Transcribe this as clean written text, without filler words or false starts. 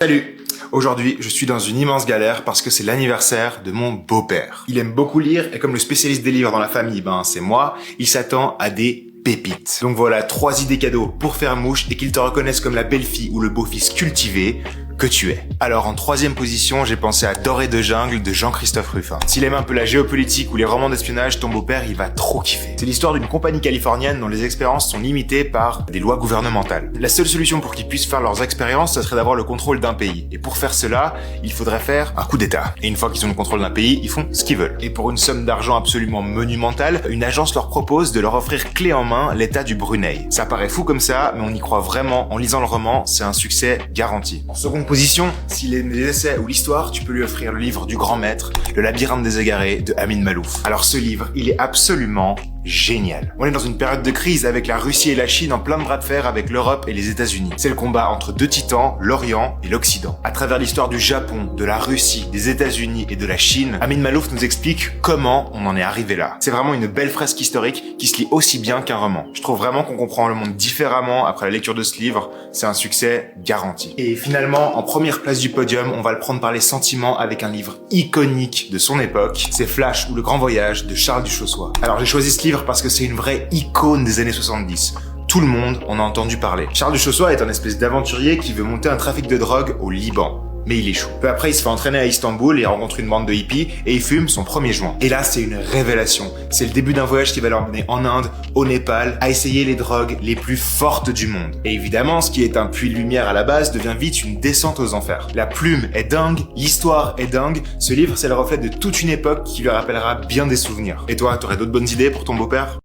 Salut! Aujourd'hui, je suis dans une immense galère parce que c'est l'anniversaire de mon beau-père. Il aime beaucoup lire et comme le spécialiste des livres dans la famille, c'est moi, il s'attend à des pépites. Donc voilà, 3 idées cadeaux pour faire mouche et qu'il te reconnaisse comme la belle-fille ou le beau-fils cultivé que tu es. Alors en 3e position, j'ai pensé à Dorée de jungle de Jean-Christophe Ruffin. S'il aime un peu la géopolitique ou les romans d'espionnage, ton beau-père, il va trop kiffer. C'est l'histoire d'une compagnie californienne dont les expériences sont limitées par des lois gouvernementales. La seule solution pour qu'ils puissent faire leurs expériences, ça serait d'avoir le contrôle d'un pays. Et pour faire cela, il faudrait faire un coup d'état. Et une fois qu'ils ont le contrôle d'un pays, ils font ce qu'ils veulent. Et pour une somme d'argent absolument monumentale, une agence leur propose de leur offrir clé en main l'état du Brunei. Ça paraît fou comme ça, mais on y croit vraiment. En lisant le roman, c'est un succès garanti. En seconde position, s'il aime les essais ou l'histoire, tu peux lui offrir le livre du grand maître, Le labyrinthe des égarés de Amin Maalouf. Alors ce livre, il est absolument génial. On est dans une période de crise avec la Russie et la Chine en plein de bras de fer avec l'Europe et les États-Unis. C'est le combat entre deux titans, l'Orient et l'Occident. À travers l'histoire du Japon, de la Russie, des États-Unis et de la Chine, Amin Maalouf nous explique comment on en est arrivé là. C'est vraiment une belle fresque historique qui se lit aussi bien qu'un roman. Je trouve vraiment qu'on comprend le monde différemment après la lecture de ce livre. C'est un succès garanti. Et finalement, en première place du podium, on va le prendre par les sentiments avec un livre iconique de son époque. C'est Flash ou Le Grand Voyage de Charles Duchossois. Alors j'ai choisi ce livre parce que c'est une vraie icône des années 70. Tout le monde en a entendu parler. Charles Duchossois est un espèce d'aventurier qui veut monter un trafic de drogue au Liban. Mais il échoue. Peu après, il se fait entraîner à Istanbul et rencontre une bande de hippies et il fume son premier joint. Et là, c'est une révélation. C'est le début d'un voyage qui va l'emmener en Inde, au Népal, à essayer les drogues les plus fortes du monde. Et évidemment, ce qui est un puits de lumière à la base devient vite une descente aux enfers. La plume est dingue, l'histoire est dingue. Ce livre, c'est le reflet de toute une époque qui lui rappellera bien des souvenirs. Et toi, t'aurais d'autres bonnes idées pour ton beau-père ?